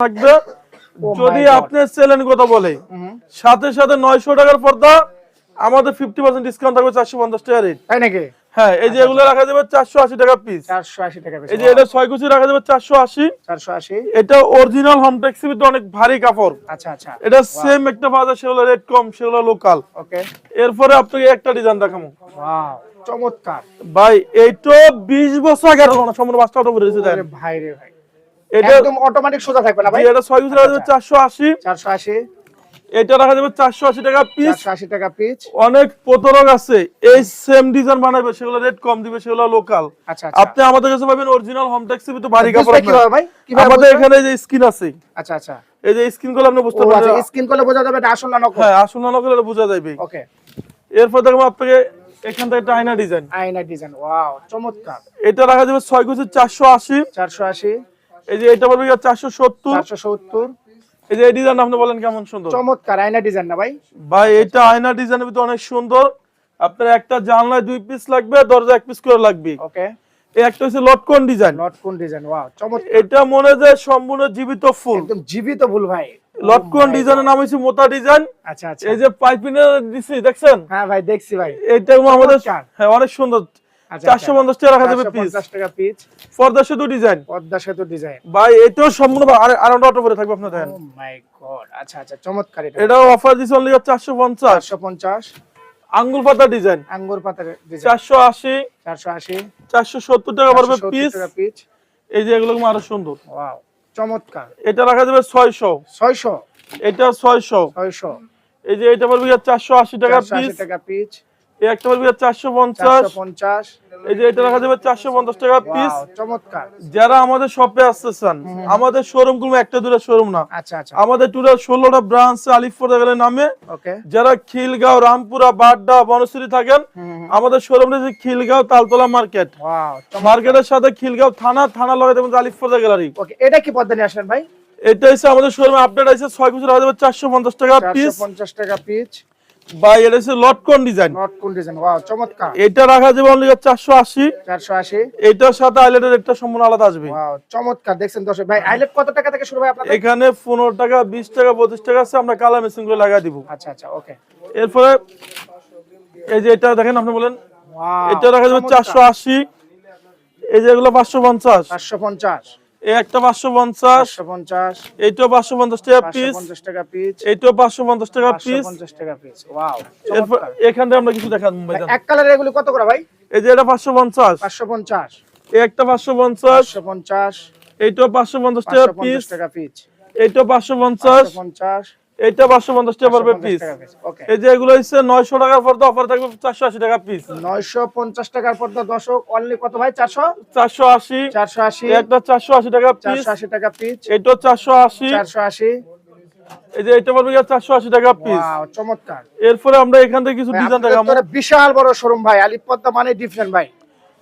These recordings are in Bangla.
থাকবে। যদি আপনি সেলেন কথা বলে সাথে সাথে 900 টাকার পর্দা আমাদের 50% ডিসকাউন্ট থাকবে 450 টাকা রেট। তাই নাকি? হ্যাঁ, এই যে এগুলো রাখা যাবে 480 টাকা পিস। 480 টাকা পিস। এই যে এটা 6 কুচি রাখা যাবে 480। 480। এটা অরিজিনাল হোমটেক্স এর ভিতরে অনেক ভারী কাপড়। আচ্ছা আচ্ছা। এটা সেম একটা বাজার, সেগুলো রেট কম, সেগুলো লোকাল। ওকে। এরপরে আপনাকে একটা ডিজাইন দেখাবো। ওয়াও, চমৎকার ভাই এইটা 20 বছর আগে না, সম্পূর্ণ বাস্তা অটো করেছে দেন। আরে ভাই রে ভাই, এটা একদম অটোমেটিক সোজা থাকবে না ভাই? এটা 6 কুচি রাখা যাবে 480। 480। এটা রাখা যাবে 480 টাকা পিস। 480 টাকা পিস। অনেক প্রতারক আছে এই সেম ডিজাইন বানাবে, সেগুলো রেট কম দিবে, সেগুলো লোকাল। আচ্ছা আচ্ছা। আপনি আমাদের কাছে পাবেন অরিজিনাল হোমটেক্স এর ভিতরে ভারী কাপড়। কিভাবে ভাই? কিভাবে আমাদের এখানে যে স্কিন আছে। আচ্ছা আচ্ছা। এই যে স্কিন গুলো আপনি বুঝতে পারবেন। আচ্ছা, স্কিন করলে বোঝা যাবে এটা আসল না নকল? হ্যাঁ, আসল না নকল এটা বোঝা যাবে। ওকে। এরপর দেখো আপনাকে এখান থেকে একটা আয়না ডিজাইন। আয়না ডিজাইন, ওয়াও চমৎকার। এটা রাখা যাবে 6 কুচি 480। 480। এই যে এটা পড়বে 470। 470। এই যে এই ডিজাইন আপনি বলেন কেমন সুন্দর। চমৎকার আয়না ডিজাইন না ভাই? ভাই এটা আয়না ডিজাইনের ভিতরে অনেক সুন্দর। আপনার একটা জানলায় 2 পিস লাগবে, দরজা 1 পিস করে লাগবে। ওকে। এই একটা হচ্ছে লটকন ডিজাইন। লটকন ডিজাইন, ওয়াও চমৎকার। এটা মনে যায় সম্পূর্ণ জীবিত ফুল, একদম জীবিত ফুল ভাই। লটকন ডিজাইনের নাম হচ্ছে মোতা ডিজাইন। আচ্ছা আচ্ছা। এই যে পাইপিনে দিছি দেখছেন? হ্যাঁ ভাই দেখছি ভাই। এটা আমাদের হ্যাঁ অনেক সুন্দর। 450 টাকা রাখা যাবে পিস। 450 টাকা পিস। পর্দা সেতু ডিজাইন। পদ্মা সেতু ডিজাইন। ভাই এটাও সম্পূর্ণ আরাউন্ড অটো করে থাকবে আপনাদের। ও মাই গড, আচ্ছা আচ্ছা চমৎকার। এটাও অফার দিছে অনলি 450। 450। আঙ্গুল পাতা ডিজাইন। আঙ্গুর পাতার ডিজাইন। 480। 480। 470 টাকা পড়বে 470 পিস। টাকা পিস। এই যে এগুলো আরো সুন্দর। ওয়াও চমৎকার। এটা রাখা যাবে 600। 600। এটা 600। 600। এই যে এটা পড়বে 480 টাকা পিস। 480 টাকা পিস। এই একটা পড়বে 450। 450। এই যে এটা রাখা যাবে 450 টাকা পিস। ওয়াও চমৎকার। যারা আমাদের শপে আসতেছেন, আমাদের শোরুম গুলো একটা দুটো শোরুম না, আচ্ছা আচ্ছা। আমাদের টোটাল 16টা ব্রাঞ্চ আলিফপুর গেলের নামে। ওকে। যারা খিলগাঁও, রামপুরা, বাড্ডা, বনশ্রী থাকেন, আমাদের শোরুম রয়েছে খিলগাঁও তালতলা মার্কেট। ওয়াও মার্কেটের সাথে খিলগাঁও থানা লগে দেবেন আলিফপুর গ্যালারি। ওকে, এটা কি পদ্মা নিয়ে আসলেন ভাই? এটা হচ্ছে আমাদের শোরুমে আপডেট আছে 6 কুচি রাখা যাবে 450 টাকা পিস। 450 টাকা পিস। ভাই এটা হচ্ছে লটকন ডিজাইন। লটকন ডিজাইন, ওয়াও চমৎকার। এটা রাখা যাবে অনলি 480। 480। এটার সাথে আইলেটের একটা সম্পূর্ণ আলাদা আসবে। ওয়াও চমৎকার। দেখছেন দর্শক ভাই, আইলেট কত টাকা থেকে শুরু ভাই আপনাদের? এখানে 15 টাকা, 20 টাকা, 25 টাকা আছে, আমরা কালার মেশিন করে লাগাই দিব। আচ্ছা আচ্ছা ওকে। এরপরে এই যে এটা দেখেন, আপনি বলেন। ওয়াও এটা রাখা যাবে 480। এই যে এগুলো 550। 550। এই একটা 550। 550। এইটাও 550 টাকা পিস। 550 টাকা পিস। এইটাও 550 টাকা পিস। 550 টাকা পিস। ওয়াও এরপর চমৎকার। এখানে আমরা কিছু দেখান ভাইজান। এক কালারে এগুলো কত করে ভাই? এই যে এটা 550। 550। এই একটা 550। 550। এইটাও 550 টাকা পিস। 550 টাকা পিস। এইটাও 550। 550। এইটা 550 টাকা পড়বে পিস। ওকে। এই যে এগুলো হচ্ছে 900 টাকার পর্দা, অফার থাকবে 480 টাকা পিস। 950 টাকার পর্দা দর্শক, অনলি কত ভাই? 400। 480। 480। একটা 480 টাকা পিস। 480 টাকা পিস। এটা 480। 480। এই যে এটা পড়বে 480 টাকা পিস। ওয়াও চমৎকার। এরপরে আমরা এখান থেকে কিছু ডিজাইন দেখাবো। আপনাদের বিশাল বড় শোরুম ভাই, আলিপ পদ্মা মানে ডিফারেন্ট ভাই।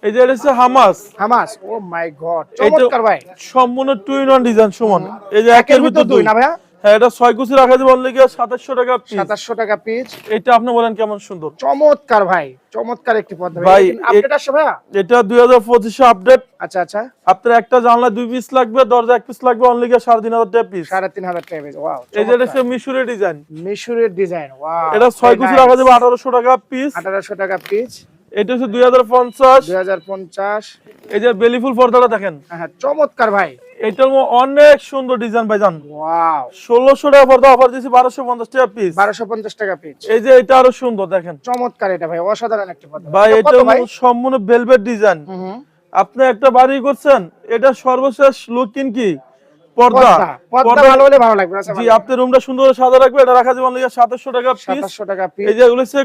এই যে এটা হচ্ছে হামাস। হামাস, ও মাই গড চমৎকার ভাই। সম্পূর্ণ 2 in 1 ডিজাইন সমান। এই যে একের ভিতর দুই না ভাইয়া? হ্যাঁ, এটা 6 কুচি রাখা যাবে অনলি 2700 টাকা পিস। 2700 টাকা পিস। এটা আপনি বলেন কেমন সুন্দর। চমৎকার ভাই, চমৎকার একটি পদ্মা ভাই, আপডেট আসছে ভাইয়া? এটা 2025 এ আপডেট। আচ্ছা আচ্ছা। আপনার একটা জানলা 2 পিস লাগবে, দরজা 1 পিস লাগবে অনলি 3500 টাকা পিস। 3500 টাকা পিস। ওয়াও এই যে এটা হচ্ছে মিশরের ডিজাইন। মিশরের ডিজাইন, ওয়াও। এটা 6 কুচি রাখা যাবে 1800 টাকা পিস। 1800 টাকা পিস। এটা হচ্ছে 2050। 2050। এই যে বেলিফুল পর্দাটা দেখেন। হ্যাঁ চমৎকার ভাই। এটার অনেক সুন্দর ডিজাইন ভাইজান। ওয়াও 1600 টাকা পর্দা, অফার দিয়েছি 1250 টাকা পিস। 1250 টাকা পিস। এই যে এটা আরো সুন্দর দেখেন। চমৎকার এটা ভাই, অসাধারণ একটা পর্দা ভাই এটা কত ভাই? সম্পূর্ণ ভেলভেট ডিজাইন। আপনি একটা বাড়ি করছেন, এটা সর্বশেষ লুক কি পর্দা। পর্দা ভালো হলে ভালো লাগবে। জি, আপনি রুমটা সুন্দর করে সাজা রাখবে, এটা রাখা যাবে অনলি 2700 টাকা পিস। 2700 টাকা পিস। এই যে এগুলো হচ্ছে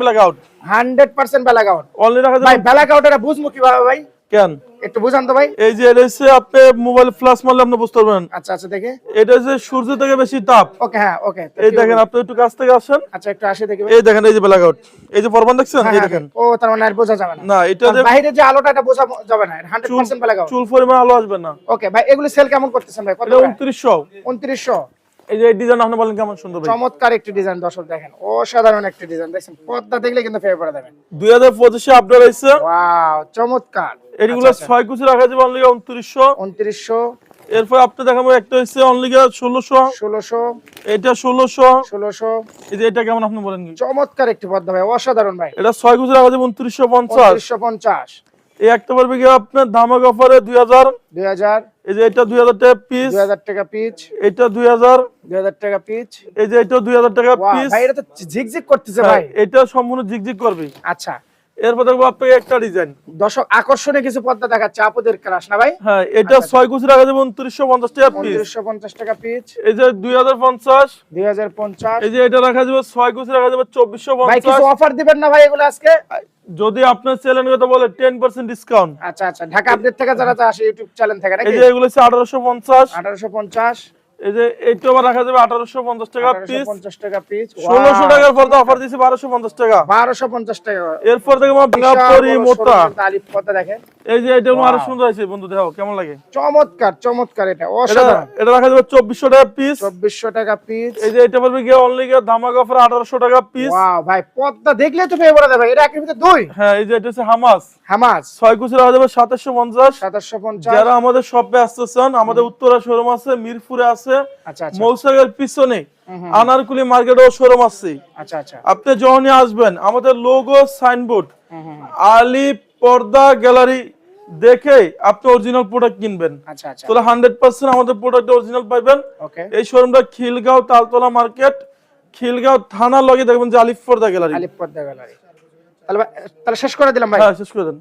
black out. 100% black out. Only রাখা যাবে ভাই ব্ল্যাক আউট এটা বুঝবো কিভাবে ভাই? কেন একটু বুঝান তো ভাই। এই যে এটা হচ্ছে আপনি মোবাইল ফ্ল্যাশ মারলে আপনি বুঝতে পারবেন। আচ্ছা আচ্ছা দেখে। এটা হচ্ছে সূর্য থেকে বেশি তাপ। ওকে হ্যাঁ ওকে। এই দেখেন, আপনি একটু কাছ থেকে আসেন। আচ্ছা একটু আসে দেখি। এই দেখেন, এই যে ব্ল্যাক আউট, এই যে পরমান দেখছেন, এই দেখেন। ও তার মানে আর বোঝা যাবে না। না, এটা যে বাইরে যে আলোটা এটা বোঝা যাবে না, 100% ব্ল্যাক আউট। চুল পরিমাণ আলো আসবে না। ওকে ভাই, এগুলো সেল কেমন করতেছেন ভাই? কত? 2900। 2900। এই যে ডিজাইন আপনি বলেন কেমন সুন্দর ভাই। চমৎকার একটি ডিজাইন দর্শক দেখেন, অসাধারণ একটি ডিজাইন। দেখেন পর্দা দেখলে কিন্তু ফেভার করে দেবেন। 2025 এ আপডেট হইছে। ওয়াও চমৎকার। এগুলো 6 কুচি রাখা যাবে অনলি 2900। 2900। এরপর আপনি দেখাবো একটা হচ্ছে অনলি 1600, 1600, এটা 1600, 1600। এই যে এটা কেমন আপনি বলেন কি? চমৎকার একটি পর্দা ভাই, অসাধারণ ভাই। এটা 6 গুজ রাখা যাবে 2950। 2950, এই একটা পড়বে গিয়ে আপনার ধামাক অফারে 2000, 2000, এই যে এটা 2000 টাকা পিস, 2000 টাকা পিচ, এটা 2000, 2000 টাকা পিচ। এই যে এটা 2000 টাকা ওয়াও পিস। ভাই, এটা তো ঝিকঝিক করতেছে ভাই। এটা সম্পূর্ণ ঝিকঝিক করবে। আচ্ছা, এরপর দেখবো আপনাকে একটা ডিজাইন। দর্শক আকর্ষণীয় কিছু পর্দা দেখাচ্ছে, আপুদের ক্রাশ না ভাই? হ্যাঁ, এটা 6 গুজ রাখা যাবে 2950 টাকা পিস। 2950 টাকা পিচ, এই যে 2050, 2050। এই যে এটা রাখা যাবে 6 গুজ রাখা যাবে ভাই কিছু 2450। অফার দিবেন না ভাই এগুলো আজকে? যদি আপনার চ্যানেল কথা বলে 10% ডিসকাউন্ট। আচ্ছা আচ্ছা, ঢাকা আপডেট থেকে যারা আসে ইউটিউব চ্যানেল থেকে নাকি? এই যে এগুলো হচ্ছে 1850, 1850, এই যে এইটা আবার রাখা যাবে 1850 টাকা পিস। 1850 টাকা পিচ। 1600 টাকার পর্দা অফার দিয়েছি 1250 টাকা। 1250 টাকা। এরপর দেখবো ভাঙা বিশাল পরি বড় মোটা। সরু আলিফ পর্দা দেখেন। এই যে এটা আরো সুন্দর আছে বন্ধু, দেখো কেমন লাগে। চমৎকার চমৎকার, এটা এটা অসাধারণ। এটা রাখা যাবে 2400 টাকা পিস। 2400 টাকা পিচ। এই যে এটা পড়বে গিয়ে অনলি ধামাক অফার 1800 টাকা পিস। ওয়াও ভাই, পর্দা দেখলে তো ফেভার দেবে ভাই। এটা একের ভিতরে দুই। হ্যাঁ, এই যে এটা হচ্ছে হামাস হামাস 6 গুজ রাখা যাবে 2750। 2750। যারা আমাদের শপে আসতে চান, আমাদের উত্তরা শোরুম আছে, মিরপুরে আছে, আচ্ছা আচ্ছা মৌসাগের পিছনে আনারকুলি মার্কেটেও শোরুম আছে। আচ্ছা আচ্ছা। আপনি যখনই আসবেন আমাদের লোগো সাইনবোর্ড আলি পর্দা গ্যালারি দেখে আপনি অরিজিনাল প্রোডাক্ট কিনবেন। আচ্ছা আচ্ছা। তাহলে 100% আমাদের প্রোডাক্ট অরিজিনাল পাইবেন। ওকে। এই শোরুমটা খিলগাঁও তালতলা মার্কেট, খিলগাঁও থানার লগে দেখবেন যে আলিফ পর্দা গ্যালারি। আলিফ পর্দা গ্যালারি। তাহলে শেষ করে দিলাম ভাই। হ্যাঁ, শেষ করে দেন।